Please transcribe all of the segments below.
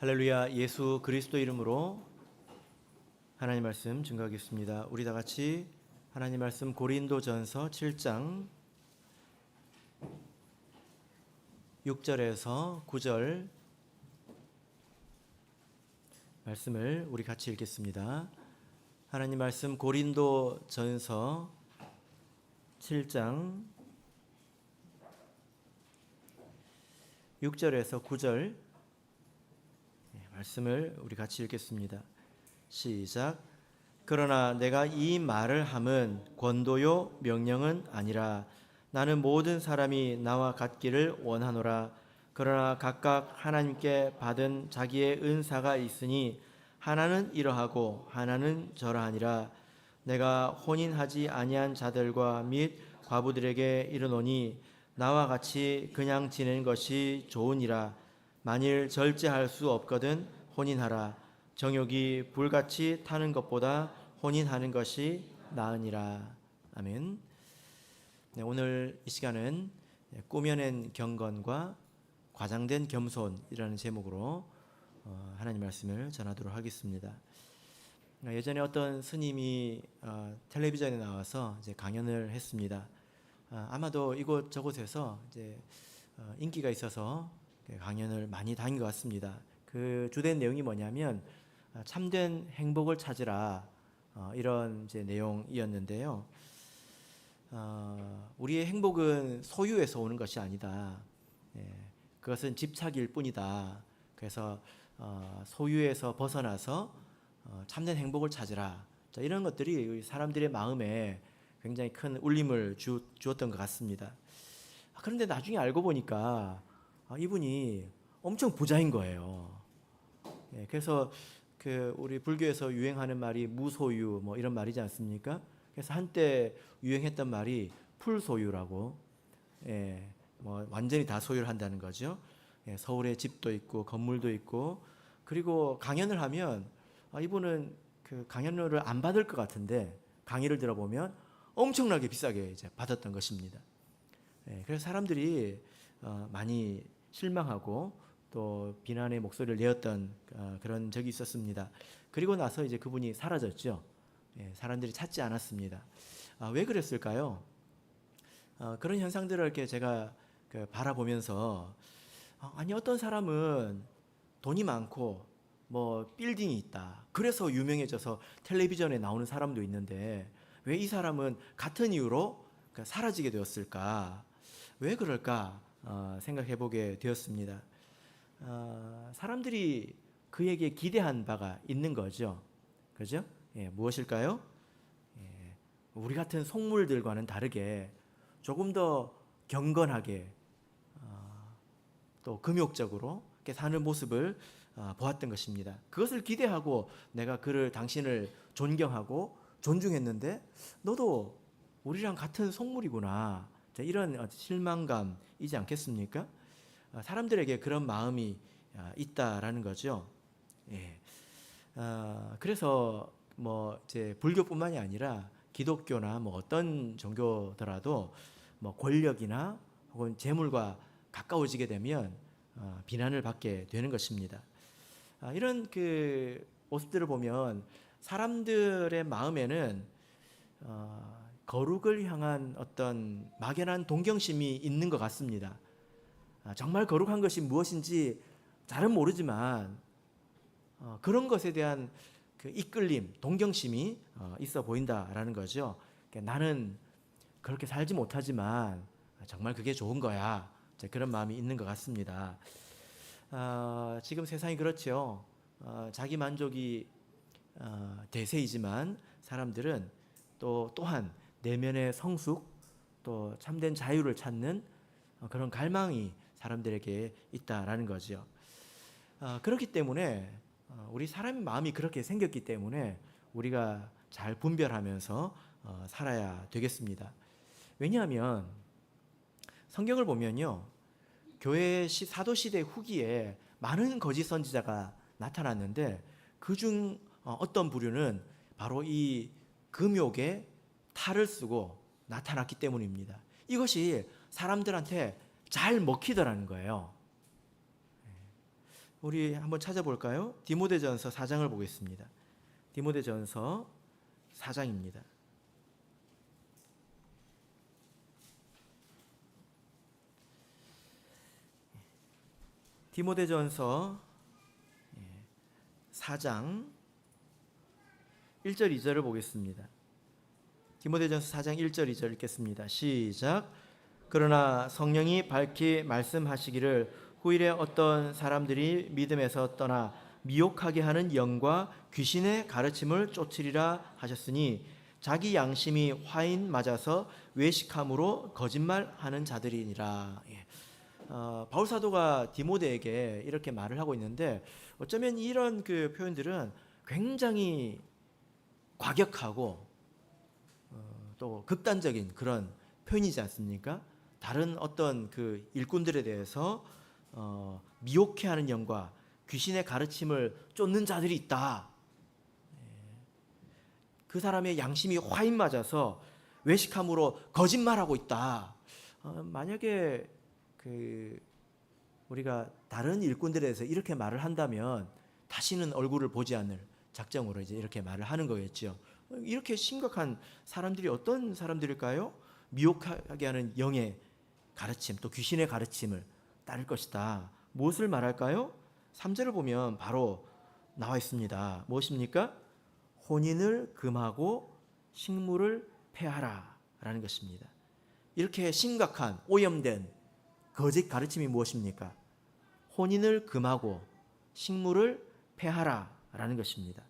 할렐루야. 예수 그리스도 이름으로 하나님 말씀 증거하겠습니다. 우리 다 같이 하나님 말씀 고린도전서 7장 6절에서 9절 말씀을 우리 같이 읽겠습니다. 하나님 말씀 고린도전서 7장 6절에서 9절 말씀을 우리 같이 읽겠습니다. 시작. 그러나 내가 이 말을 함은 권도요 명령은 아니라 나는 모든 사람이 나와 같기를 원하노라. 그러나 각각 하나님께 받은 자기의 은사가 있으니 하나는 이러하고 하나는 저러하니라. 내가 혼인하지 아니한 자들과 및 과부들에게 이르노니 나와 같이 그냥 지내는 것이 좋으니라. 만일 절제할 수 없거든 혼인하라. 정욕이 불같이 타는 것보다 혼인하는 것이 나으니라. 아멘. 네, 오늘 이 시간은 꾸며낸 경건과 과장된 겸손이라는 제목으로 하나님 말씀을 전하도록 하겠습니다. 예전에 어떤 스님이 텔레비전에 나와서 이제 강연을 했습니다. 아마도 이곳 저곳에서 이제 인기가 있어서 강연을 많이 다닌 것 같습니다. 그 주된 내용이 뭐냐면 참된 행복을 찾으라, 이런 이제 내용이었는데요. 우리의 행복은 소유에서 오는 것이 아니다. 그것은 집착일 뿐이다. 그래서 소유에서 벗어나서 참된 행복을 찾으라. 자, 이런 것들이 사람들의 마음에 굉장히 큰 울림을 주었던 것 같습니다. 그런데 나중에 알고 보니까 이분이 엄청 부자인 거예요. 그래서 우리 불교에서 유행하는 말이 무소유 뭐 이런 말이지 않습니까? 그래서 한때 유행했던 말이 풀소유라고, 뭐 완전히 다 소유를 한다는 거죠. 서울에 집도 있고 건물도 있고, 그리고 강연을 하면 이분은 그 강연료를 안 받을 것 같은데 강의를 들어보면 엄청나게 비싸게 이제 받았던 것입니다. 그래서 사람들이 많이 실망하고 또 비난의 목소리를 내었던 그런 적이 있었습니다. 그리고 나서 이제 그분이 사라졌죠. 사람들이 찾지 않았습니다. 왜 그랬을까요? 그런 현상들을 이렇게 제가 바라보면서 아니 어떤 사람은 돈이 많고 뭐 빌딩이 있다. 그래서 유명해져서 텔레비전에 나오는 사람도 있는데 왜 이 사람은 같은 이유로 사라지게 되었을까? 왜 그럴까? 생각해 보게 되었습니다. 사람들이 그에게 기대한 바가 있는 거죠. 그죠? 무엇일까요? 우리 같은 속물들과는 다르게 조금 더 경건하게 또 금욕적으로 이렇게 사는 모습을 보았던 것입니다. 그것을 기대하고 내가 당신을 존경하고 존중했는데 너도 우리랑 같은 속물이구나. 이런 실망감이지 않겠습니까? 사람들에게 그런 마음이 있다라는 거죠. 그래서 뭐 이제 불교뿐만이 아니라 기독교나 뭐 어떤 종교더라도 뭐 권력이나 혹은 재물과 가까워지게 되면 비난을 받게 되는 것입니다. 이런 그 모습들을 보면 사람들의 마음에는 거룩을 향한 어떤 막연한 동경심이 있는 것 같습니다. 정말 거룩한 것이 무엇인지 잘은 모르지만 그런 것에 대한 그 이끌림, 동경심이 있어 보인다라는 거죠. 그러니까 나는 그렇게 살지 못하지만 정말 그게 좋은 거야. 그런 마음이 있는 것 같습니다. 지금 세상이 그렇죠. 자기 만족이 대세이지만 사람들은 또한 내면의 성숙, 또 참된 자유를 찾는 그런 갈망이 사람들에게 있다라는 거죠. 그렇기 때문에 우리 사람의 마음이 그렇게 생겼기 때문에 우리가 잘 분별하면서 살아야 되겠습니다. 왜냐하면 성경을 보면요, 교회 사도 시대 후기에 많은 거짓 선지자가 나타났는데 그중 어떤 부류는 바로 이 금욕의 탈을 쓰고 나타났기 때문입니다. 이것이 사람들한테 잘 먹히더라는 거예요. 우리 한번 찾아볼까요? 디모데전서 4장을 보겠습니다. 디모데전서 4장입니다. 디모데전서 4장 1절 2절을 보겠습니다. 디모데전서 4장 1절 2절 읽겠습니다. 시작. 그러나 성령이 밝히 말씀하시기를 후일에 어떤 사람들이 믿음에서 떠나 미혹하게 하는 영과 귀신의 가르침을 쫓으리라 하셨으니 자기 양심이 화인 맞아서 외식함으로 거짓말하는 자들이니라. 바울 사도가 디모데에게 이렇게 말을 하고 있는데, 어쩌면 이런 그 표현들은 굉장히 과격하고 또 극단적인 그런 표현이지 않습니까? 다른 어떤 그 일꾼들에 대해서 미혹해하는 영과 귀신의 가르침을 쫓는 자들이 있다. 그 사람의 양심이 화인 맞아서 외식함으로 거짓말하고 있다. 만약에 우리가 다른 일꾼들에 대해서 이렇게 말을 한다면 다시는 얼굴을 보지 않을 작정으로 이제 이렇게 말을 하는 거겠죠. 이렇게 심각한 사람들이 어떤 사람들일까요? 미혹하게 하는 영의 가르침, 또 귀신의 가르침을 따를 것이다. 무엇을 말할까요? 3절을 보면 바로 나와 있습니다. 무엇입니까? 혼인을 금하고 식물을 폐하라 라는 것입니다. 이렇게 심각한 오염된 거짓 가르침이 무엇입니까? 혼인을 금하고 식물을 폐하라 라는 것입니다.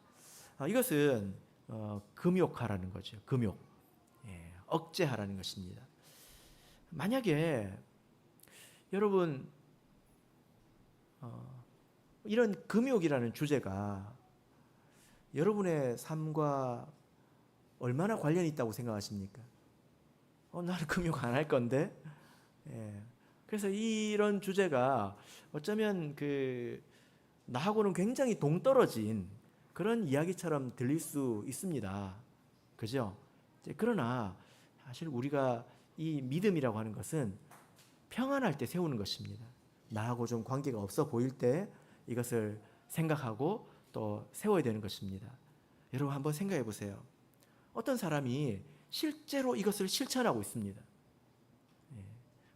이것은 금욕하라는 거죠. 금욕, 억제하라는 것입니다. 만약에 여러분 이런 금욕이라는 주제가 여러분의 삶과 얼마나 관련이 있다고 생각하십니까? 나는 금욕 안 할 건데. 그래서 이런 주제가 어쩌면 나하고는 굉장히 동떨어진 그런 이야기처럼 들릴 수 있습니다. 그죠? 그러나 사실 우리가 이 믿음이라고 하는 것은 평안할 때 세우는 것입니다. 나하고 좀 관계가 없어 보일 때 이것을 생각하고 또 세워야 되는 것입니다. 여러분 한번 생각해 보세요. 어떤 사람이 실제로 이것을 실천하고 있습니다.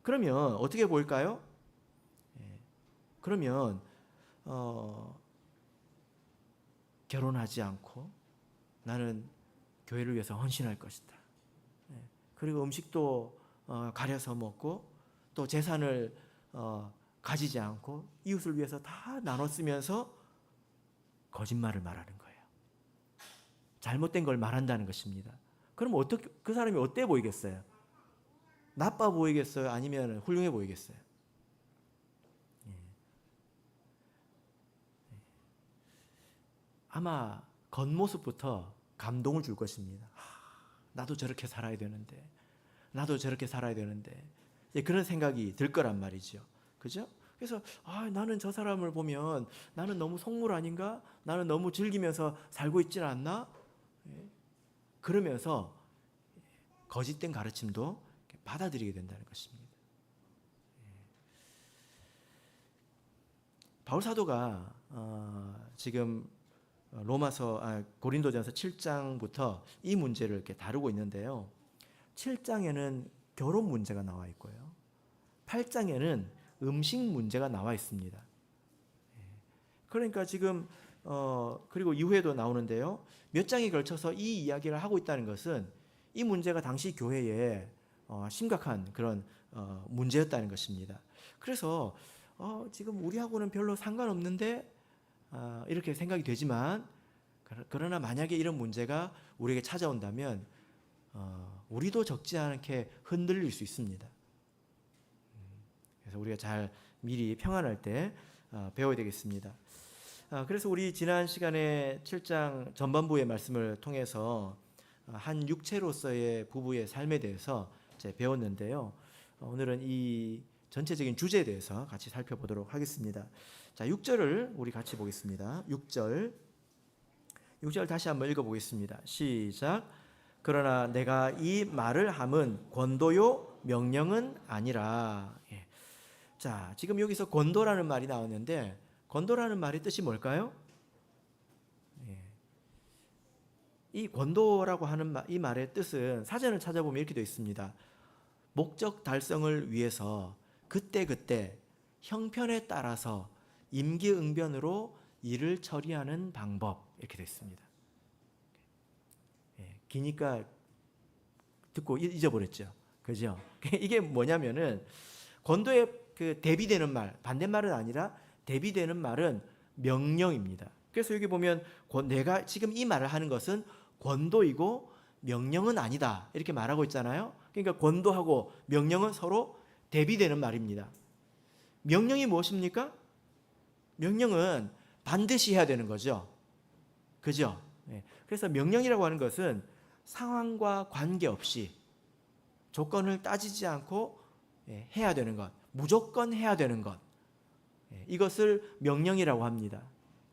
그러면 어떻게 보일까요? 그러면 결혼하지 않고 나는 교회를 위해서 헌신할 것이다. 그리고 음식도 가려서 먹고 또 재산을 가지지 않고 이웃을 위해서 다 나눠 쓰면서 거짓말을 말하는 거예요. 잘못된 걸 말한다는 것입니다. 그럼 어떻게 그 사람이 어때 보이겠어요? 나빠 보이겠어요? 아니면 훌륭해 보이겠어요? 아마 겉모습부터 감동을 줄 것입니다. 나도 저렇게 살아야 되는데, 나도 저렇게 살아야 되는데, 그런 생각이 들 거란 말이죠. 그죠? 그래서 나는 저 사람을 보면 나는 너무 속물 아닌가? 나는 너무 즐기면서 살고 있지 않나? 그러면서 거짓된 가르침도 받아들이게 된다는 것입니다. 바울 사도가 지금 고린도전서 7장부터 이 문제를 이렇게 다루고 있는데요. 7장에는 결혼 문제가 나와 있고요. 8장에는 음식 문제가 나와 있습니다. 그러니까 지금 그리고 이후에도 나오는데요. 몇 장에 걸쳐서 이 이야기를 하고 있다는 것은 이 문제가 당시 교회에 심각한 그런 문제였다는 것입니다. 그래서 지금 우리하고는 별로 상관없는데 이렇게 생각이 되지만, 그러나 만약에 이런 문제가 우리에게 찾아온다면 우리도 적지 않게 흔들릴 수 있습니다. 그래서 우리가 잘 미리 평안할 때 배워야 되겠습니다. 그래서 우리 지난 시간에 7장 전반부의 말씀을 통해서 한 육체로서의 부부의 삶에 대해서 배웠는데요. 오늘은 이 전체적인 주제에 대해서 같이 살펴보도록 하겠습니다. 자, 6절을 우리 같이 보겠습니다. 6절 다시 한번 읽어보겠습니다. 시작. 그러나 내가 이 말을 함은 권도요 명령은 아니라. 자, 지금 여기서 권도라는 말이 나왔는데, 권도라는 말의 뜻이 뭘까요? 이 권도라고 하는 이 말의 뜻은 사전을 찾아보면 이렇게 되어 있습니다. 목적 달성을 위해서 그때그때 형편에 따라서 임기응변으로 일을 처리하는 방법, 이렇게 되어 있습니다. 기니까 듣고 잊어버렸죠. 그죠? 이게 뭐냐면은 권도에 그 대비되는 말, 반대말은 아니라 대비되는 말은 명령입니다. 그래서 여기 보면 내가 지금 이 말을 하는 것은 권도이고 명령은 아니다, 이렇게 말하고 있잖아요. 그러니까 권도하고 명령은 서로 대비되는 말입니다. 명령이 무엇입니까? 명령은 반드시 해야 되는 거죠. 그죠? 그래서 명령이라고 하는 것은 상황과 관계없이 조건을 따지지 않고 해야 되는 것, 무조건 해야 되는 것, 이것을 명령이라고 합니다.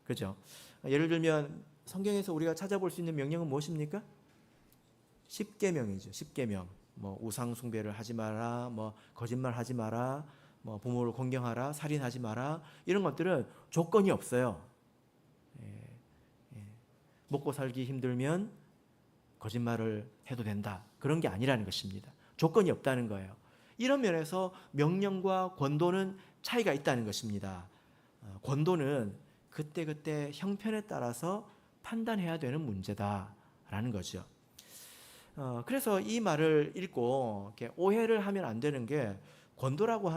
그죠? 예를 들면 성경에서 우리가 찾아볼 수 있는 명령은 무엇입니까? 10계명이죠. 10계명. 뭐 우상 숭배를 하지 마라, 뭐 거짓말 하지 마라, 뭐 부모를 공경하라, 살인하지 마라, 이런 것들은 조건이 없어요. 먹고 살기 힘들면 거짓말을 해도 된다, 그런 게 아니라는 것입니다. 조건이 없다는 거예요. 이런 면에서 명령과 권도는 차이가 있다는 것입니다. 권도는 그때그때 형편에 따라서 판단해야 되는 문제다라는 거죠. 그래서 이 말을 읽고 이렇게 오해를 하면 안 되는 게, 권도라고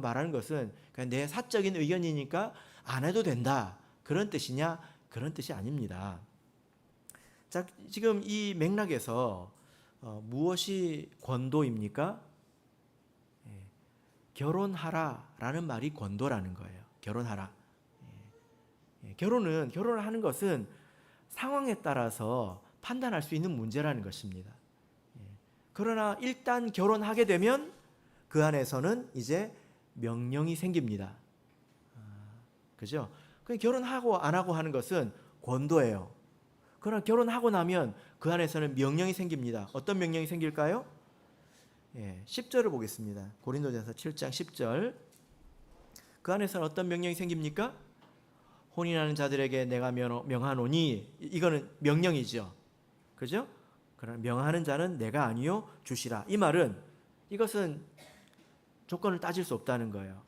말하는 것은 그냥 내 사적인 의견이니까 안 해도 된다, 그런 뜻이냐? 그런 뜻이 아닙니다. 자, 지금 이 맥락에서 무엇이 권도입니까? 결혼하라라는 말이 권도라는 거예요. 결혼하라. 결혼을 하는 것은 상황에 따라서 판단할 수 있는 문제라는 것입니다. 그러나 일단 결혼하게 되면 그 안에서는 이제 명령이 생깁니다. 그죠? 결혼하고 안 하고 하는 것은 권도예요. 그러나 결혼하고 나면 그 안에서는 명령이 생깁니다. 어떤 명령이 생길까요? 10절을 보겠습니다. 고린도전서 7장 10절. 그 안에서는 어떤 명령이 생깁니까? 혼인하는 자들에게 내가 명하노니, 이거는 명령이죠. 그죠? 그러나 명하는 자는 내가 아니요 주시라. 이 말은, 이것은 조건을 따질 수 없다는 거예요.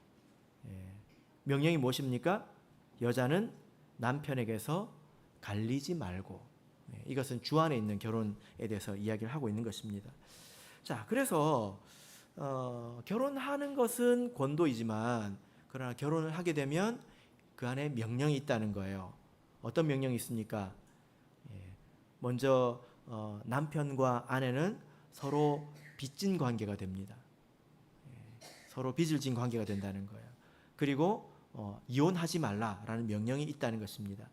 명령이 무엇입니까? 여자는 남편에게서 갈리지 말고. 이것은 주 안에 있는 결혼에 대해서 이야기를 하고 있는 것입니다. 자, 그래서 결혼하는 것은 권도이지만, 그러나 결혼을 하게 되면 그 안에 명령이 있다는 거예요. 어떤 명령이 있습니까? 먼저 남편과 아내는 서로 빚진 관계가 됩니다. 서로 빚을 진 관계가 된다는 거예요. 그리고 이혼하지 말라라는 명령이 있다는 것입니다.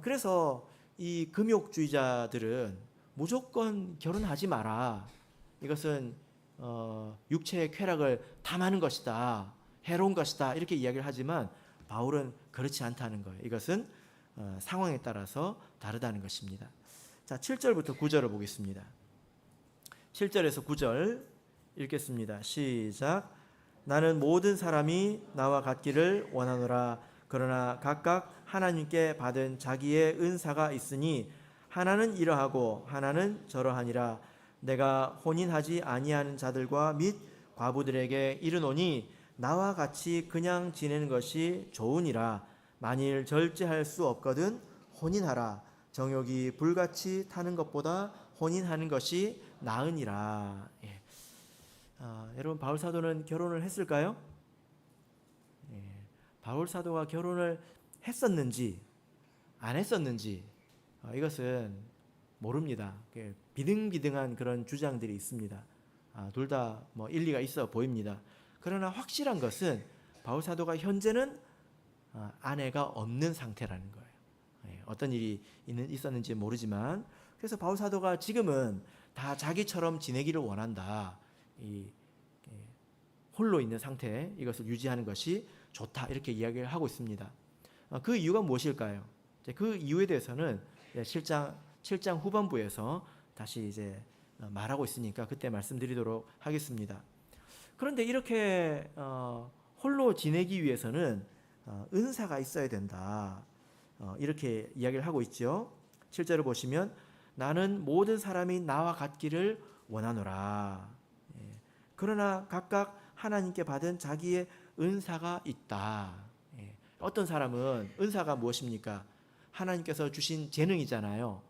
그래서 이 금욕주의자들은 무조건 결혼하지 마라, 이것은 육체의 쾌락을 탐하는 것이다, 해로운 것이다, 이렇게 이야기를 하지만 바울은 그렇지 않다는 거예요. 이것은 상황에 따라서 다르다는 것입니다. 자, 7절부터 9절을 보겠습니다. 7절에서 9절 읽겠습니다. 시작. 나는 모든 사람이 나와 같기를 원하노라. 그러나 각각 하나님께 받은 자기의 은사가 있으니 하나는 이러하고 하나는 저러하니라. 내가 혼인하지 아니하는 자들과 및 과부들에게 이르노니 나와 같이 그냥 지내는 것이 좋으니라. 만일 절제할 수 없거든 혼인하라. 정욕이 불같이 타는 것보다 혼인하는 것이 나으니라. 여러분, 바울 사도는 결혼을 했을까요? 바울 사도가 결혼을 했었는지 안 했었는지 이것은 모릅니다. 비등비등한 그런 주장들이 있습니다. 둘 다 뭐 일리가 있어 보입니다. 그러나 확실한 것은 바울 사도가 현재는 아내가 없는 상태라는 거예요. 어떤 일이 있었는지 모르지만, 그래서 바울 사도가 지금은 다 자기처럼 지내기를 원한다, 홀로 있는 상태, 이것을 유지하는 것이 좋다, 이렇게 이야기를 하고 있습니다. 그 이유가 무엇일까요? 그 이유에 대해서는 7장 후반부에서 다시 이제 말하고 있으니까 그때 말씀드리도록 하겠습니다. 그런데 이렇게 홀로 지내기 위해서는 은사가 있어야 된다. 이렇게 이야기를 하고 있죠. 7절을 보시면 나는 모든 사람이 나와 같기를 원하노라. 그러나 각각 하나님께 받은 자기의 은사가 있다. 어떤 사람은 은사가 무엇입니까? 하나님께서 주신 재능이잖아요.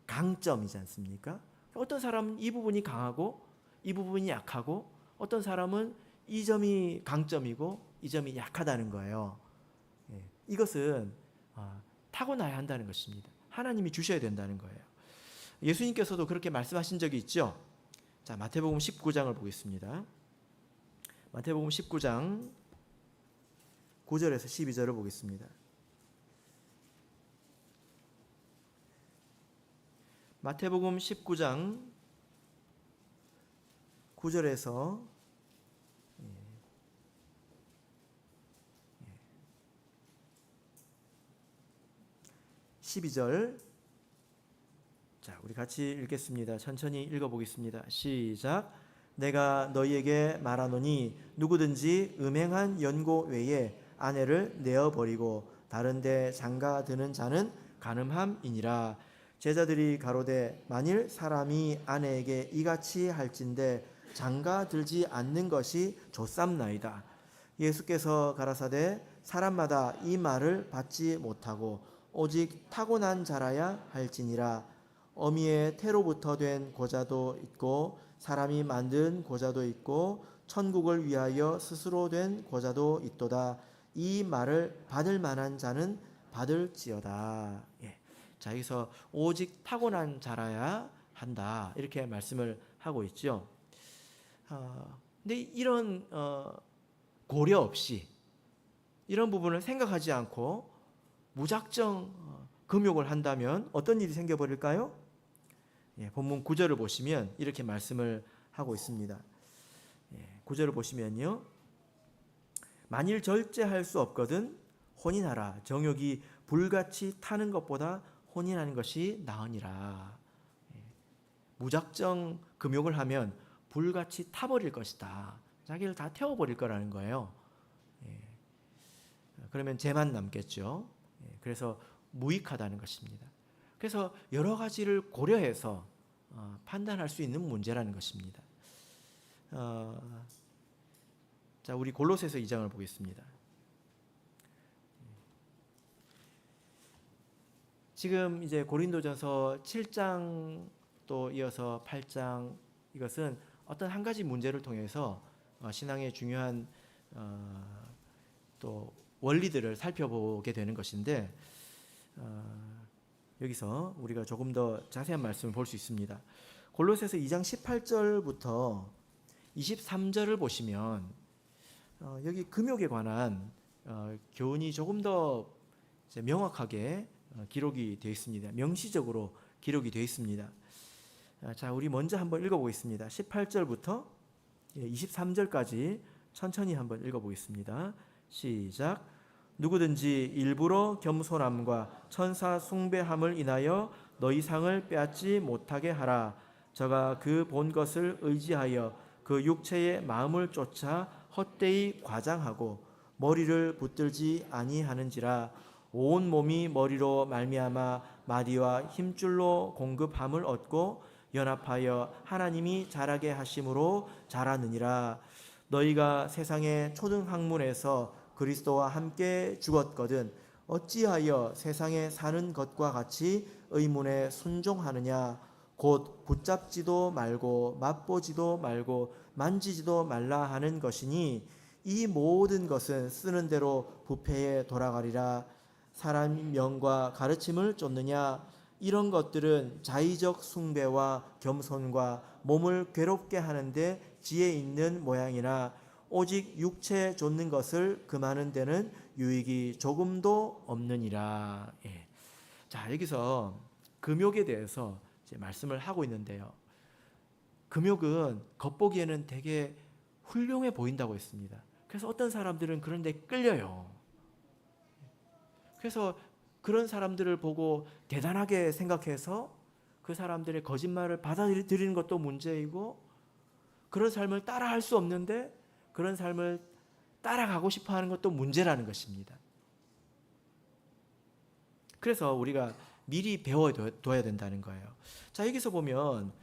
강점이지 않습니까? 어떤 사람은 이 부분이 강하고 이 부분이 약하고 어떤 사람은 이 점이 강점이고 이 점이 약하다는 거예요. 이것은 타고나야 한다는 것입니다. 하나님이 주셔야 된다는 거예요. 예수님께서도 그렇게 말씀하신 적이 있죠. 자, 마태복음 19장을 보겠습니다. 마태복음 19장 9절에서 12절을 보겠습니다. 마태복음 19장 9절에서 12절. 자, 우리 같이 읽겠습니다. 천천히 읽어보겠습니다. 시작. 내가 너희에게 말하노니 누구든지 음행한 연고 외에 아내를 내어버리고 다른 데 장가 드는 자는 간음함이니라. 제자들이 가로되 만일 사람이 아내에게 이같이 할진대 장가 들지 않는 것이 좋삼나이다. 예수께서 가라사대 사람마다 이 말을 받지 못하고 오직 타고난 자라야 할지니라. 어미의 태로부터 된 고자도 있고 사람이 만든 고자도 있고 천국을 위하여 스스로 된 고자도 있도다. 이 말을 받을 만한 자는 받을지어다. 자, 여기서 오직 타고난 자라야 한다. 이렇게 말씀을 하고 있죠. 근데 이런 고려 없이 이런 부분을 생각하지 않고 무작정 금욕을 한다면 어떤 일이 생겨버릴까요? 본문 9절을 보시면 이렇게 말씀을 하고 있습니다. 9절을 보시면요. 만일 절제할 수 없거든 혼인하라. 정욕이 불같이 타는 것보다 혼인하는 것이 나으니라. 무작정 금욕을 하면 불같이 타버릴 것이다. 자기를 다 태워버릴 거라는 거예요. 그러면 죄만 남겠죠. 그래서 무익하다는 것입니다. 그래서 여러 가지를 고려해서 판단할 수 있는 문제라는 것입니다. 자, 우리 골로새서 2장을 보겠습니다. 지금 이제 고린도전서 7장 또 이어서 8장, 이것은 어떤 한 가지 문제를 통해서 신앙의 중요한 또 원리들을 살펴보게 되는 것인데, 여기서 우리가 조금 더 자세한 말씀을 볼 수 있습니다. 골로새서 2장 18절부터 23절을 보시면 여기 금욕에 관한 교훈이 조금 더 명확하게 기록이 되어 있습니다. 명시적으로 기록이 되어 있습니다. 자, 우리 먼저 한번 읽어보겠습니다. 18절부터 23절까지 천천히 한번 읽어보겠습니다. 시작. 누구든지 일부러 겸손함과 천사 숭배함을 인하여 너희 상을 빼앗지 못하게 하라. 저가 그 본 것을 의지하여 그 육체의 마음을 쫓아 헛되이 과장하고 머리를 붙들지 아니하는지라. 온 몸이 머리로 말미암아 마디와 힘줄로 공급함을 얻고 연합하여 하나님이 자라게 하심으로 자라느니라. 너희가 세상의 초등학문에서 그리스도와 함께 죽었거든 어찌하여 세상에 사는 것과 같이 의문에 순종하느냐. 곧 붙잡지도 말고 맛보지도 말고 만지지도 말라 하는 것이니 이 모든 것은 쓰는 대로 부패에 돌아가리라. 사람 명과 가르침을 쫓느냐. 이런 것들은 자의적 숭배와 겸손과 몸을 괴롭게 하는데 지혜 있는 모양이나 오직 육체 좇는 것을 금하는 데는 유익이 조금도 없느니라. 자, 여기서 금욕에 대해서 이제 말씀을 하고 있는데요. 금욕은 겉보기에는 되게 훌륭해 보인다고 했습니다. 그래서 어떤 사람들은 그런 데 끌려요. 그래서 그런 사람들을 보고 대단하게 생각해서 그 사람들의 거짓말을 받아들이는 것도 문제이고, 그런 삶을 따라할 수 없는데 그런 삶을 따라가고 싶어 하는 것도 문제라는 것입니다. 그래서 우리가 미리 배워둬야 된다는 거예요. 자, 여기서 보면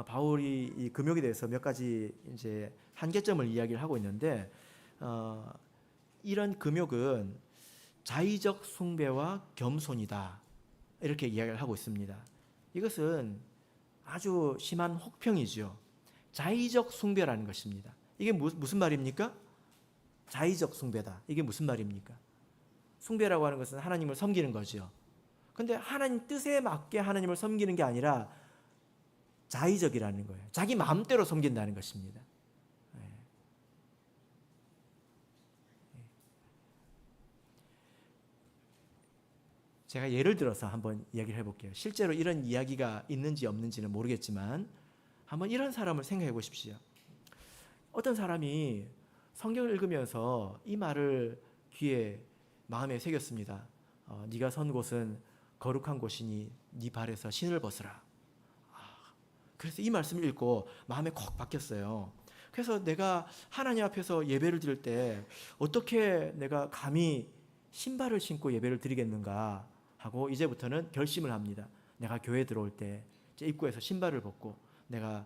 바울이 이 금욕에 대해서 몇 가지 이제 한계점을 이야기를 하고 있는데, 이런 금욕은 자의적 숭배와 겸손이다, 이렇게 이야기를 하고 있습니다. 이것은 아주 심한 혹평이죠. 자의적 숭배라는 것입니다. 이게 무슨 말입니까? 자의적 숭배다. 이게 무슨 말입니까? 숭배라고 하는 것은 하나님을 섬기는 거죠. 근데 하나님 뜻에 맞게 하나님을 섬기는 게 아니라 자의적이라는 거예요. 자기 마음대로 섬긴다는 것입니다. 제가 예를 들어서 한번 이야기를 해볼게요. 실제로 이런 이야기가 있는지 없는지는 모르겠지만 한번 이런 사람을 생각해 보십시오. 어떤 사람이 성경을 읽으면서 이 말을 귀에 마음에 새겼습니다. 네가 선 곳은 거룩한 곳이니 네 발에서 신을 벗으라. 그래서 이 말씀을 읽고 마음에 콕 박혔어요. 그래서 내가 하나님 앞에서 예배를 드릴 때 어떻게 내가 감히 신발을 신고 예배를 드리겠는가 하고 이제부터는 결심을 합니다. 내가 교회 들어올 때 입구에서 신발을 벗고 내가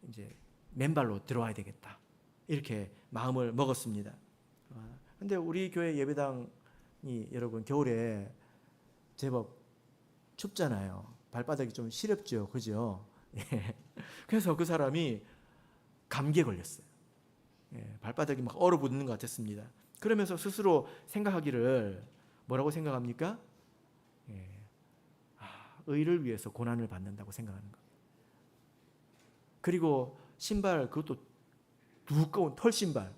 이제 맨발로 들어와야 되겠다, 이렇게 마음을 먹었습니다. 근데 우리 교회 예배당이 여러분 겨울에 제법 춥잖아요. 발바닥이 좀 시렵죠, 그죠? 그래서 그 사람이 감기에 걸렸어요. 발바닥이 막 얼어붙는 것 같았습니다. 그러면서 스스로 생각하기를 뭐라고 생각합니까? 의를 위해서 고난을 받는다고 생각하는 거예요. 그리고 신발, 그것도 두꺼운 털 신발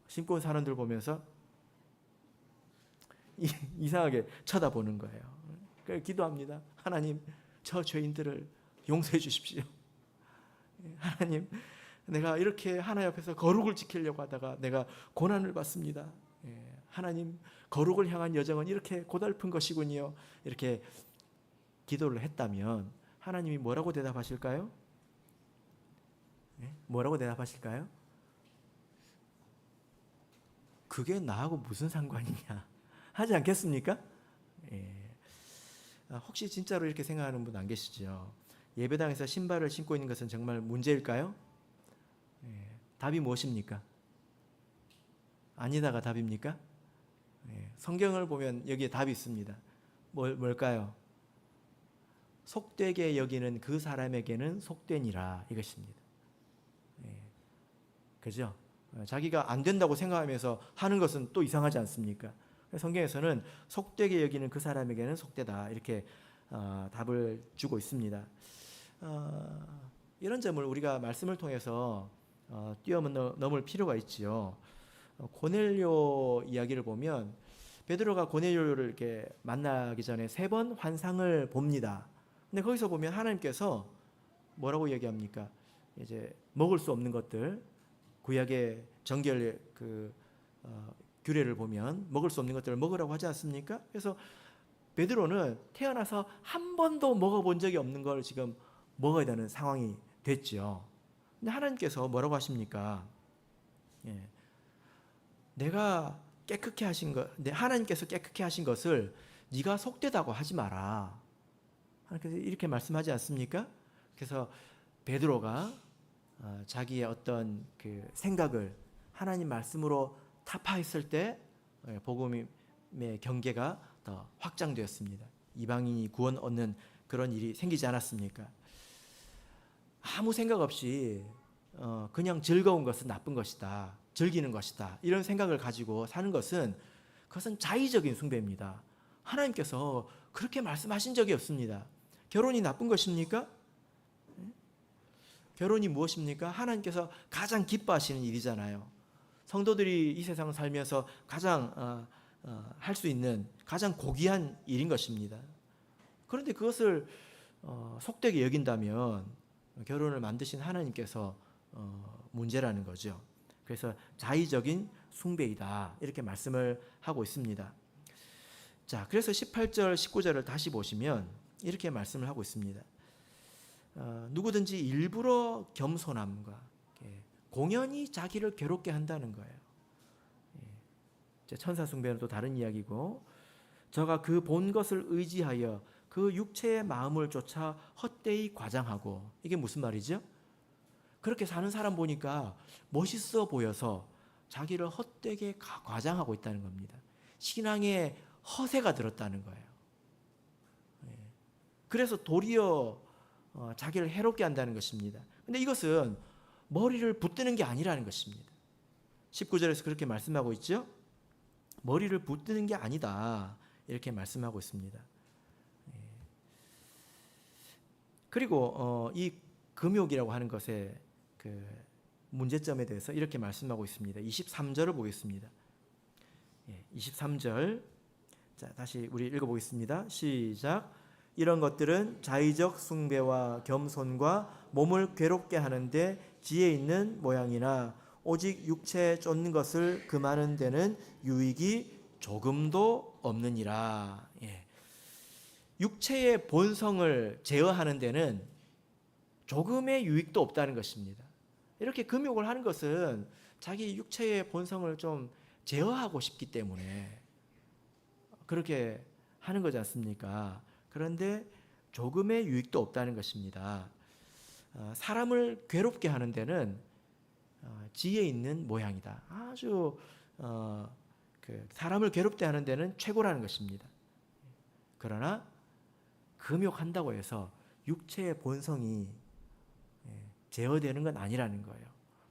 신고 온 사람들 보면서 이상하게 쳐다보는 거예요. 그래서 기도합니다. 하나님, 저 죄인들을 용서해 주십시오. 하나님, 내가 이렇게 하나님 앞에서 거룩을 지키려고 하다가 내가 고난을 받습니다. 하나님, 거룩을 향한 여정은 이렇게 고달픈 것이군요. 이렇게 기도를 했다면 하나님이 뭐라고 대답하실까요? 뭐라고 대답하실까요? 그게 나하고 무슨 상관이냐 하지 않겠습니까? 혹시 진짜로 이렇게 생각하는 분 안 계시죠? 예배당에서 신발을 신고 있는 것은 정말 문제일까요? 답이 무엇입니까? 아니다가 답입니까? 성경을 보면 여기에 답이 있습니다. 뭘까요? 속되게 여기는 그 사람에게는 속되니라, 이것입니다. 그죠? 자기가 안 된다고 생각하면서 하는 것은 또 이상하지 않습니까? 성경에서는 속되게 여기는 그 사람에게는 속되다, 이렇게 답을 주고 있습니다. 이런 점을 우리가 말씀을 통해서 뛰어넘을 필요가 있지요. 고넬료 이야기를 보면 베드로가 고넬료를 이렇게 만나기 전에 3번 환상을 봅니다. 근데 거기서 보면 하나님께서 뭐라고 얘기합니까? 이제 먹을 수 없는 것들, 구약의 정결 규례를 보면 먹을 수 없는 것들을 먹으라고 하지 않습니까? 그래서 베드로는 태어나서 한 번도 먹어본 적이 없는 걸 지금 먹어야 되는 상황이 됐죠. 근데 하나님께서 뭐라고 하십니까? 내가 깨끗게 하신 것, 하나님께서 깨끗게 하신 것을 네가 속되다고 하지 마라. 하나님께서 이렇게 말씀하지 않습니까? 그래서 베드로가 자기의 어떤 그 생각을 하나님 말씀으로 타파했을 때 복음의 경계가 더 확장되었습니다. 이방인이 구원 얻는 그런 일이 생기지 않았습니까? 아무 생각 없이 그냥 즐거운 것은 나쁜 것이다, 즐기는 것이다, 이런 생각을 가지고 사는 것은 그것은 자의적인 숭배입니다. 하나님께서 그렇게 말씀하신 적이 없습니다. 결혼이 나쁜 것입니까? 결혼이 무엇입니까? 하나님께서 가장 기뻐하시는 일이잖아요. 성도들이 이 세상을 살면서 가장 할 수 있는 가장 고귀한 일인 것입니다. 그런데 그것을 속되게 여긴다면 결혼을 만드신 하나님께서 문제라는 거죠. 그래서 자의적인 숭배이다, 이렇게 말씀을 하고 있습니다. 자, 그래서 18절 19절을 다시 보시면 이렇게 말씀을 하고 있습니다. 누구든지 일부러 겸손함과 공연히 자기를 괴롭게 한다는 거예요. 천사 숭배는 또 다른 이야기고, 저가 그 본 것을 의지하여 그 육체의 마음을 쫓아 헛되이 과장하고. 이게 무슨 말이죠? 그렇게 사는 사람 보니까 멋있어 보여서 자기를 헛되게 과장하고 있다는 겁니다. 신앙에 허세가 들었다는 거예요. 그래서 도리어 자기를 해롭게 한다는 것입니다. 근데 이것은 머리를 붙드는 게 아니라는 것입니다. 19절에서 그렇게 말씀하고 있죠. 머리를 붙드는 게 아니다, 이렇게 말씀하고 있습니다. 그리고 이 금욕이라고 하는 것의 그 문제점에 대해서 이렇게 말씀하고 있습니다. 23절을 보겠습니다. 23절. 자, 다시 우리 읽어보겠습니다. 시작. 이런 것들은 자의적 숭배와 겸손과 몸을 괴롭게 하는데 지혜 있는 모양이나 오직 육체에 쫓는 것을 금하는 데는 유익이 조금도 없느니라. 육체의 본성을 제어하는 데는 조금의 유익도 없다는 것입니다. 이렇게 금욕을 하는 것은 자기 육체의 본성을 좀 제어하고 싶기 때문에 그렇게 하는 거지 않습니까? 그런데 조금의 유익도 없다는 것입니다. 사람을 괴롭게 하는 데는 지혜 있는 모양이다. 아주 사람을 괴롭게 하는 데는 최고라는 것입니다. 그러나 금욕한다고 해서 육체의 본성이 제어되는 건 아니라는 거예요.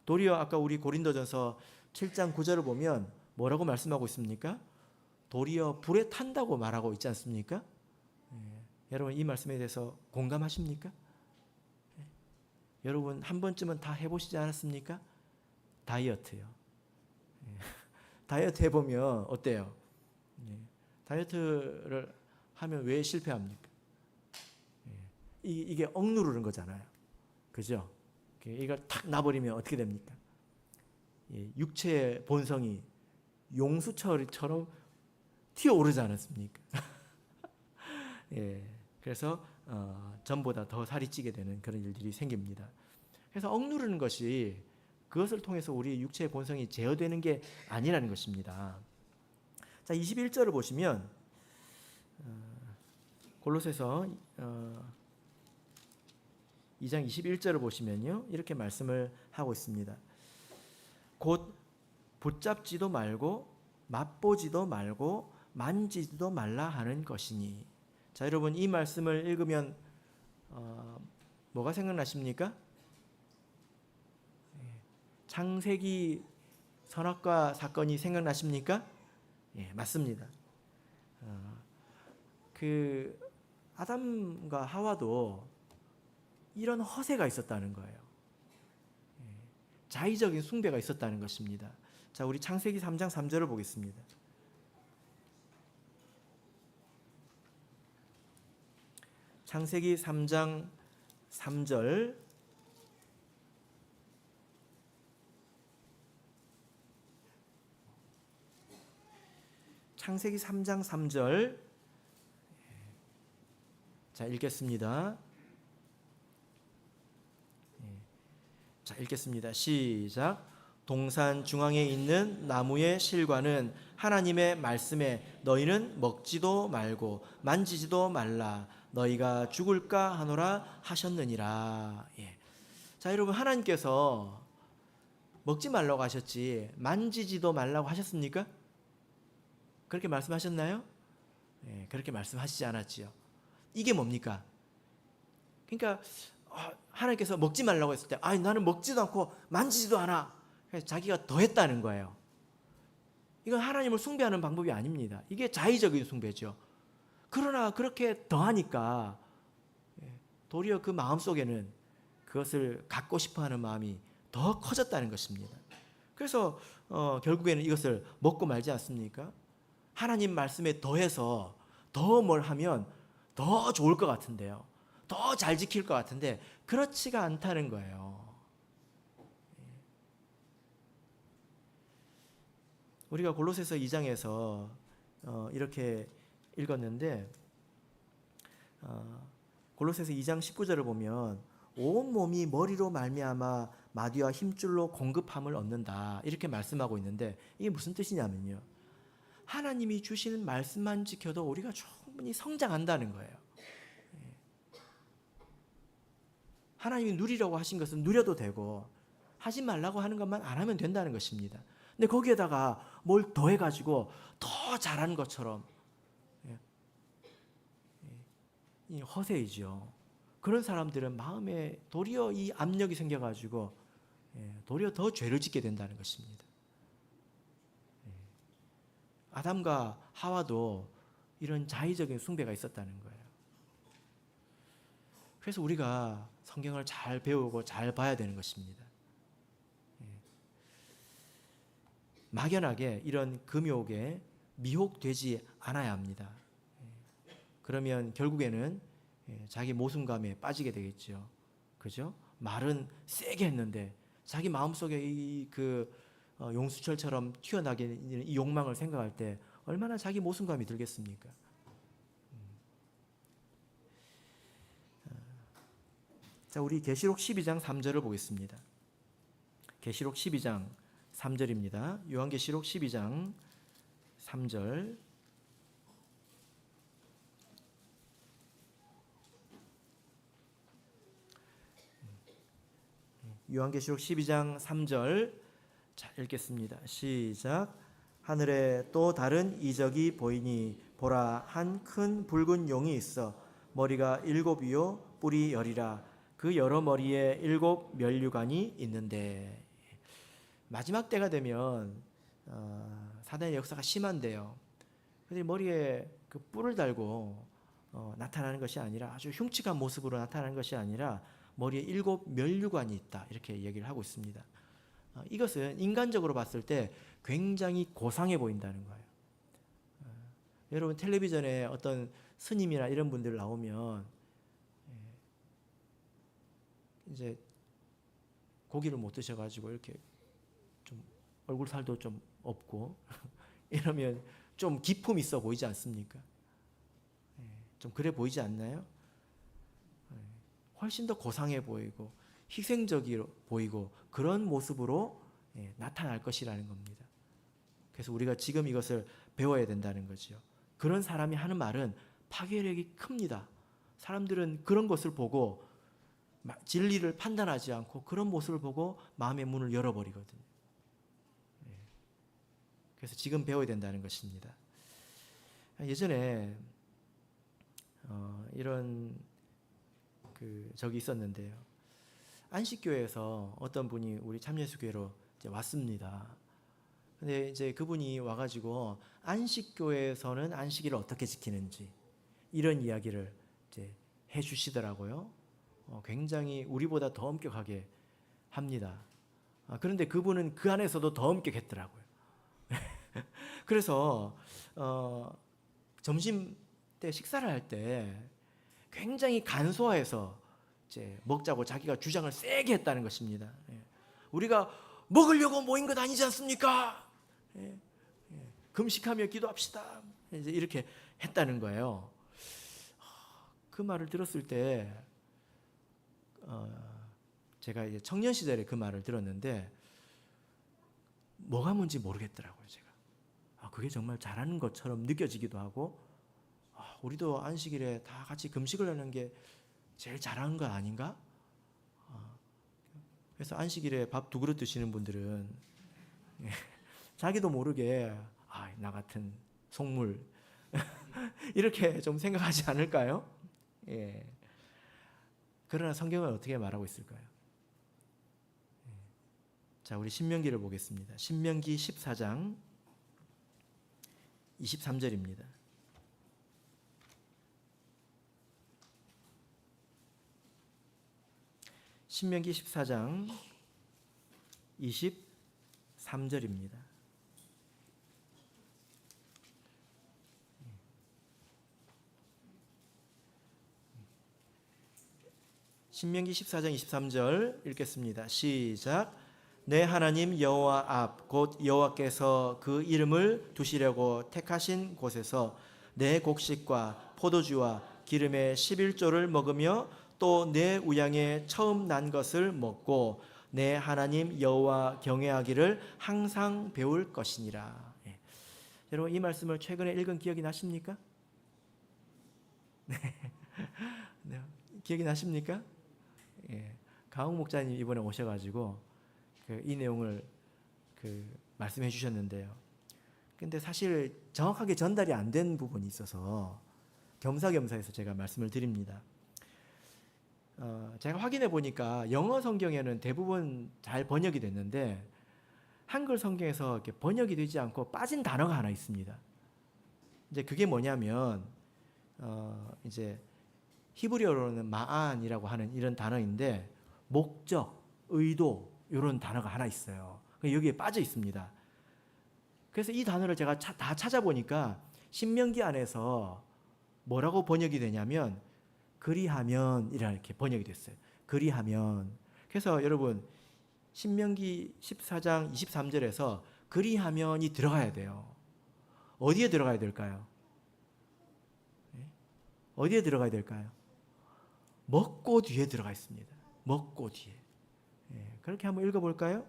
도리어 아까 우리 고린도전서 7장 9절을 보면 뭐라고 말씀하고 있습니까? 도리어 불에 탄다고 말하고 있지 않습니까? 여러분 이 말씀에 대해서 공감하십니까? 여러분 한 번쯤은 다 해보시지 않았습니까? 다이어트요. 다이어트 해보면 어때요? 다이어트를 하면 왜 실패합니까? 이게 억누르는 거잖아요. 그죠? 이걸 탁 놔버리면 어떻게 됩니까? 육체의 본성이 용수철처럼 튀어오르지 않았습니까? 그래서 전보다 더 살이 찌게 되는 그런 일들이 생깁니다. 그래서 억누르는 것이 그것을 통해서 우리 육체의 본성이 제어되는 게 아니라는 것입니다. 자, 21절을 보시면 골로새서 2장 21절을 보시면요, 이렇게 말씀을 하고 있습니다. 곧 붙잡지도 말고 맛보지도 말고 만지지도 말라 하는 것이니. 자, 여러분 이 말씀을 읽으면 뭐가 생각나십니까? 창세기 선악과 사건이 생각나십니까? 맞습니다. 그 아담과 하와도 이런 허세가 있었다는 거예요. 자의적인 숭배가 있었다는 것입니다. 자, 우리 창세기 3장 3절을 보겠습니다. 창세기 3장 3절. 창세기 3장 3절. 자, 읽겠습니다. 자, 읽겠습니다. 시작. 동산 중앙에 있는 나무의 실과는 하나님의 말씀에 너희는 먹지도 말고 만지지도 말라, 너희가 죽을까 하노라 하셨느니라. 자, 여러분 하나님께서 먹지 말라고 하셨지 만지지도 말라고 하셨습니까? 그렇게 말씀하셨나요? 그렇게 말씀하시지 않았지요. 이게 뭡니까? 그러니까 하나님께서 먹지 말라고 했을 때 나는 먹지도 않고 만지지도 않아. 그래서 자기가 더 했다는 거예요. 이건 하나님을 숭배하는 방법이 아닙니다. 이게 자의적인 숭배죠. 그러나 그렇게 더 하니까 도리어 그 마음속에는 그것을 갖고 싶어하는 마음이 더 커졌다는 것입니다. 그래서 결국에는 이것을 먹고 말지 않습니까? 하나님 말씀에 더해서 더 뭘 하면 더 좋을 것 같은데요, 더 잘 지킬 것 같은데 그렇지가 않다는 거예요. 우리가 골로새서 2장에서 이렇게 읽었는데 골로새서 2장 19절을 보면 온 몸이 머리로 말미암아 마디와 힘줄로 공급함을 얻는다, 이렇게 말씀하고 있는데 이게 무슨 뜻이냐면요, 하나님이 주시는 말씀만 지켜도 우리가 충분히 성장한다는 거예요. 하나님이 누리라고 하신 것은 누려도 되고 하지 말라고 하는 것만 안 하면 된다는 것입니다. 근데 거기에다가 뭘 더해가지고 더 잘하는 것처럼 이 허세이죠. 그런 사람들은 마음에 도리어 이 압력이 생겨가지고 도리어 더 죄를 짓게 된다는 것입니다. 아담과 하와도 이런 자의적인 숭배가 있었다는 거예요. 그래서 우리가 성경을 잘 배우고 잘 봐야 되는 것입니다. 막연하게 이런 금욕에 미혹되지 않아야 합니다. 그러면 결국에는 자기 모순감에 빠지게 되겠죠. 그죠? 말은 세게 했는데 자기 마음속에 용수철처럼 튀어나게 있는 이 욕망을 생각할 때 얼마나 자기 모순감이 들겠습니까? 자, 우리 계시록 12장 3절을 보겠습니다. 계시록 12장 3절입니다. 요한계시록 12장 3절. 요한계시록 12장 3절. 자, 읽겠습니다. 시작. 하늘에 또 다른 이적이 보이니 보라, 한 큰 붉은 용이 있어 머리가 7이요 뿔이 10이라. 그 여러 머리에 7 면류관이 있는데. 마지막 때가 되면 사단의 역사가 심한데요. 그런데 머리에 그 뿔을 달고 나타나는 것이 아니라 아주 흉측한 모습으로 나타나는 것이 아니라 머리에 7 면류관이 있다, 이렇게 얘기를 하고 있습니다. 이것은 인간적으로 봤을 때 굉장히 고상해 보인다는 거예요. 여러분 텔레비전에 어떤 스님이나 이런 분들 나오면 이제 고기를 못 드셔가지고 이렇게 좀 얼굴 살도 좀 없고 이러면 좀 기품 있어 보이지 않습니까? 좀 그래 보이지 않나요? 훨씬 더 고상해 보이고 희생적으로 보이고 그런 모습으로 나타날 것이라는 겁니다. 그래서 우리가 지금 이것을 배워야 된다는 거죠. 그런 사람이 하는 말은 파괴력이 큽니다. 사람들은 그런 것을 보고 진리를 판단하지 않고 그런 모습을 보고 마음의 문을 열어버리거든요. 그래서 지금 배워야 된다는 것입니다. 예전에 이런 적이 있었는데요. 안식교회에서 어떤 분이 우리 참예수교회로 이제 왔습니다. 근데 이제 그분이 와가지고 안식교회에서는 안식일을 어떻게 지키는지 이런 이야기를 이제 해주시더라고요. 굉장히 우리보다 더 엄격하게 합니다. 그런데 그분은 그 안에서도 더 엄격했더라고요. 그래서 점심 때 식사를 할 때 굉장히 간소화해서 이제 먹자고 자기가 주장을 세게 했다는 것입니다. 우리가 먹으려고 모인 것 아니지 않습니까? 금식하며 기도합시다. 이제 이렇게 했다는 거예요. 그 말을 들었을 때 제가 이제 청년 시절에 그 말을 들었는데 뭐가 뭔지 모르겠더라고요. 제가 그게 정말 잘하는 것처럼 느껴지기도 하고 우리도 안식일에 다 같이 금식을 하는 게 제일 잘하는 거 아닌가? 그래서 안식일에 밥 2그릇 드시는 분들은 자기도 모르게 나 같은 속물 이렇게 좀 생각하지 않을까요? 예. 그러나 성경은 어떻게 말하고 있을까요? 자, 우리 신명기를 보겠습니다. 신명기 14장 23절입니다. 신명기 14장 23절입니다. 신명기 14장 23절 읽겠습니다. 시작. 내 하나님 여호와 앞 곧 여호와께서 그 이름을 두시려고 택하신 곳에서 내 곡식과 포도주와 기름의 11조를 먹으며 또 내 우양에 처음 난 것을 먹고 내 하나님 여호와 경외하기를 항상 배울 것이니라. 여러분 이 말씀을 최근에 읽은 기억이 나십니까? 네. 기억이 나십니까? 예. 강욱 목사님 이번에 오셔가지고 이 내용을 말씀해 주셨는데요. 근데 사실 정확하게 전달이 안 된 부분이 있어서 겸사겸사해서 제가 말씀을 드립니다. 제가 확인해 보니까 영어 성경에는 대부분 잘 번역이 됐는데 한글 성경에서 이렇게 번역이 되지 않고 빠진 단어가 하나 있습니다. 이제 그게 뭐냐면 이제 히브리어로는 마안이라고 하는 이런 단어인데 목적, 의도 이런 단어가 하나 있어요. 여기에 빠져 있습니다. 그래서 이 단어를 제가 다 찾아보니까 신명기 안에서 뭐라고 번역이 되냐면 그리하면 이렇게 번역이 됐어요. 그리하면. 그래서 여러분 신명기 14장 23절에서 그리하면이 들어가야 돼요. 어디에 들어가야 될까요? 어디에 들어가야 될까요? 먹고 뒤에 들어가 있습니다. 먹고 뒤에. 그렇게 한번 읽어볼까요?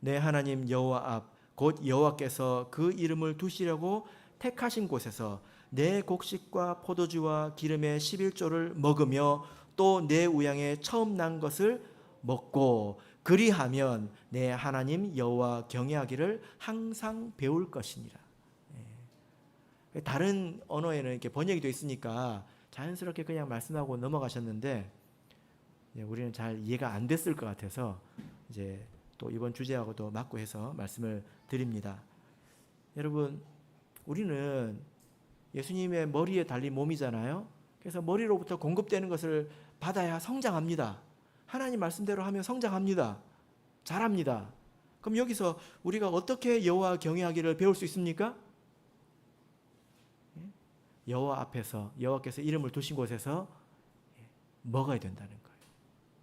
내 하나님 여호와 앞 곧 여호와께서 그 이름을 두시려고 택하신 곳에서 내 곡식과 포도주와 기름의 11조를 먹으며 또 내 우양에 처음 난 것을 먹고 그리하면 내 하나님 여호와 경외하기를 항상 배울 것이니라. 다른 언어에는 이렇게 번역이 되어 있으니까 자연스럽게 그냥 말씀하고 넘어가셨는데 우리는 잘 이해가 안 됐을 것 같아서 이제 또 이번 주제하고도 맞고 해서 말씀을 드립니다. 여러분 우리는 예수님의 머리에 달린 몸이잖아요. 그래서 머리로부터 공급되는 것을 받아야 성장합니다. 하나님 말씀대로 하면 성장합니다. 잘합니다. 그럼 여기서 우리가 어떻게 여호와 경외하기를 배울 수 있습니까? 여호와 앞에서 여호와께서 이름을 두신 곳에서 먹어야 된다는 거예요.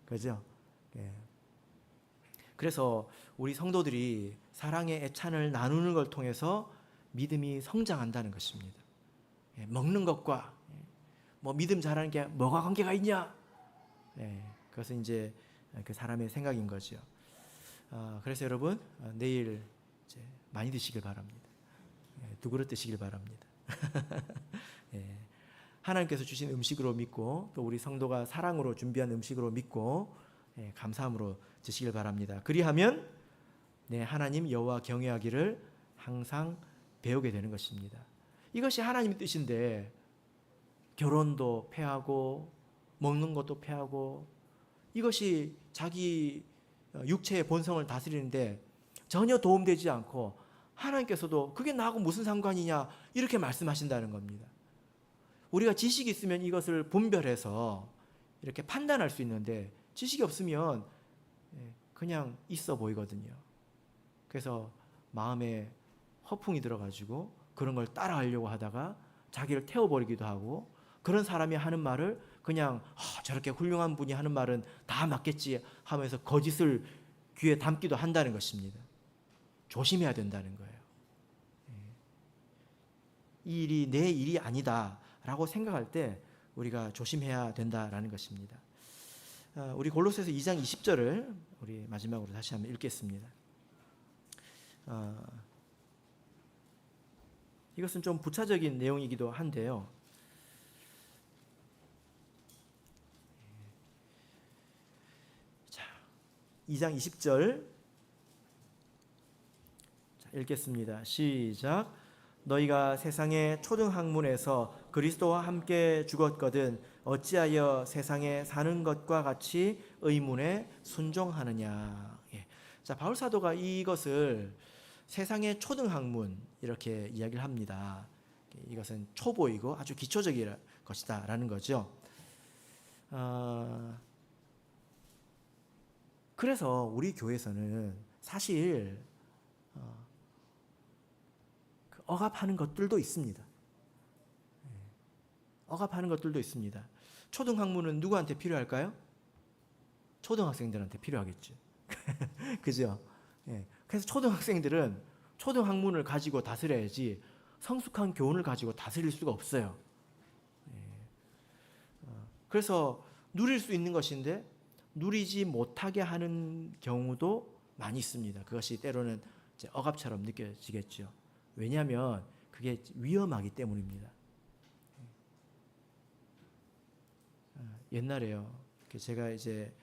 그죠? 그래서 우리 성도들이 사랑의 애찬을 나누는 걸 통해서 믿음이 성장한다는 것입니다. 먹는 것과 뭐 믿음 잘하는 게 뭐가 관계가 있냐? 그것은 이제 그 사람의 생각인 거죠. 그래서 여러분 내일 이제 많이 드시길 바랍니다. 2그릇 드시길 바랍니다. 하나님께서 주신 음식으로 믿고 또 우리 성도가 사랑으로 준비한 음식으로 믿고 감사함으로 드시길 바랍니다. 그리하면 하나님 여호와 경외하기를 항상 배우게 되는 것입니다. 이것이 하나님의 뜻인데 결혼도 패하고 먹는 것도 패하고 이것이 자기 육체의 본성을 다스리는데 전혀 도움되지 않고 하나님께서도 그게 나하고 무슨 상관이냐 이렇게 말씀하신다는 겁니다. 우리가 지식이 있으면 이것을 분별해서 이렇게 판단할 수 있는데 지식이 없으면 그냥 있어 보이거든요. 그래서 마음에 허풍이 들어가지고 그런 걸 따라하려고 하다가 자기를 태워버리기도 하고 그런 사람이 하는 말을 그냥 저렇게 훌륭한 분이 하는 말은 다 맞겠지 하면서 거짓을 귀에 담기도 한다는 것입니다. 조심해야 된다는 거예요. 이 일이 내 일이 아니다 라고 생각할 때 우리가 조심해야 된다라는 것입니다. 우리 골로새서 2장 20절을 우리 마지막으로 다시 한번 읽겠습니다. 이것은 좀 부차적인 내용이기도 한데요. 자, 2장 20절 읽겠습니다. 시작. 너희가 세상의 초등학문에서 그리스도와 함께 죽었거든 어찌하여 세상에 사는 것과 같이 의문에 순종하느냐. 자, 바울 사도가 이것을 세상의 초등학문 이렇게 이야기를 합니다. 이것은 초보이고 아주 기초적인 것이다 라는 거죠. 그래서 우리 교회에서는 사실 억압하는 것들도 있습니다. 억압하는 것들도 있습니다. 초등학문은 누구한테 필요할까요? 초등학생들한테 필요하겠죠. 그죠? 그래서 초등학생들은 초등학문을 가지고 다스려야지 성숙한 교훈을 가지고 다스릴 수가 없어요. 그래서 누릴 수 있는 것인데 누리지 못하게 하는 경우도 많이 있습니다. 그것이 때로는 이제 억압처럼 느껴지겠죠. 왜냐하면 그게 위험하기 때문입니다. 옛날에요. 제가 이제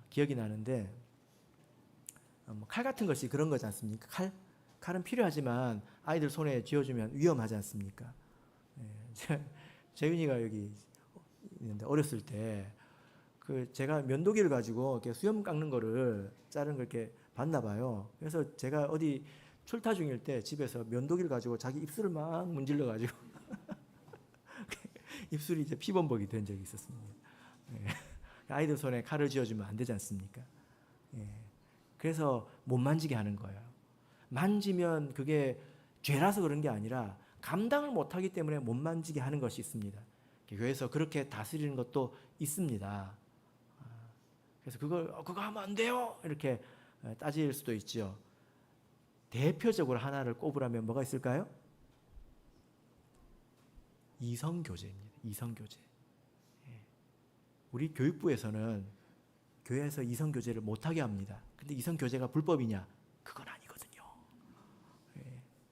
기억이 나는데 칼 같은 것이 그런 거지 않습니까? 칼은 필요하지만 아이들 손에 쥐어주면 위험하지 않습니까? 재윤이가 여기 있는데 어렸을 때 제가 면도기를 가지고 이렇게 수염 깎는 거를 자른 걸 이렇게 봤나 봐요. 그래서 제가 어디 출타 중일 때 집에서 면도기를 가지고 자기 입술을 막 문질러 가지고 입술이 이제 피범벅이 된 적이 있었습니다. 아이들 손에 칼을 쥐어주면 안 되지 않습니까? 그래서 못 만지게 하는 거예요. 만지면 그게 죄라서 그런 게 아니라 감당을 못하기 때문에 못 만지게 하는 것이 있습니다. 교회에서 그렇게 다스리는 것도 있습니다. 그래서 그거 하면 안 돼요 이렇게 따질 수도 있죠. 대표적으로 하나를 꼽으라면 뭐가 있을까요? 이성교제입니다. 이성교제. 우리 교육부에서는 교회에서 이성교제를 못하게 합니다. 근데 이성교제가 불법이냐? 그건 아니거든요.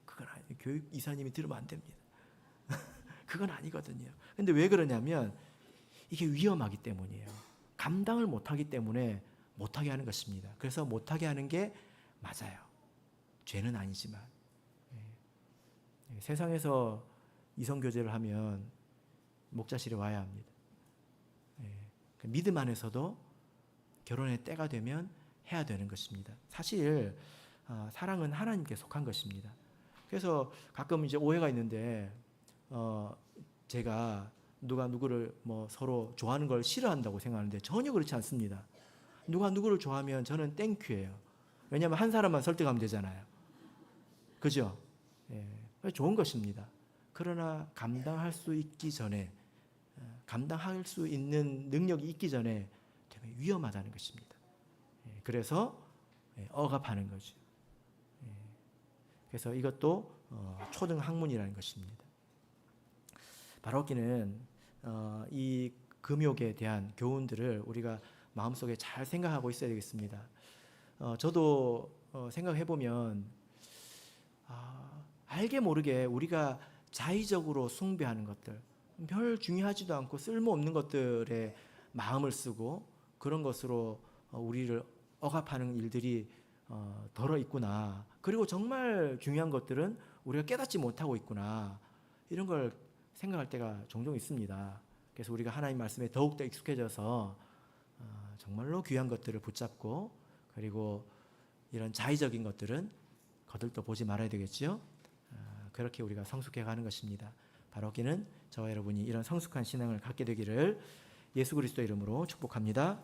그건 아니에요. 교육 이사님이 들으면 안 됩니다. 그건 아니거든요. 근데 왜 그러냐면 이게 위험하기 때문이에요. 감당을 못하기 때문에 못하게 하는 것입니다. 그래서 못하게 하는 게 맞아요. 죄는 아니지만. 세상에서 이성교제를 하면 목자실에 와야 합니다. 믿음 안에서도 결혼의 때가 되면 해야 되는 것입니다. 사실 사랑은 하나님께 속한 것입니다. 그래서 가끔 이제 오해가 있는데 제가 누가 누구를 서로 좋아하는 걸 싫어한다고 생각하는데 전혀 그렇지 않습니다. 누가 누구를 좋아하면 저는 땡큐예요. 왜냐하면 한 사람만 설득하면 되잖아요. 그죠? 좋은 것입니다. 그러나 감당할 수 있기 전에 감당할 수 있는 능력이 있기 전에 되게 위험하다는 것입니다. 그래서 억압하는 거죠. 그래서 이것도 초등 학문이라는 것입니다. 바로기는 이 금욕에 대한 교훈들을 우리가 마음속에 잘 생각하고 있어야 되겠습니다. 저도 생각해 보면 알게 모르게 우리가 자의적으로 숭배하는 것들, 별 중요하지도 않고 쓸모없는 것들에 마음을 쓰고 그런 것으로 우리를 억압하는 일들이 덜어 있구나. 그리고 정말 중요한 것들은 우리가 깨닫지 못하고 있구나. 이런 걸 생각할 때가 종종 있습니다. 그래서 우리가 하나님 말씀에 더욱더 익숙해져서 정말로 귀한 것들을 붙잡고 그리고 이런 자의적인 것들은 거들떠 보지 말아야 되겠지요. 그렇게 우리가 성숙해 가는 것입니다. 바로기는 저와 여러분이 이런 성숙한 신앙을 갖게 되기를 예수 그리스도 이름으로 축복합니다.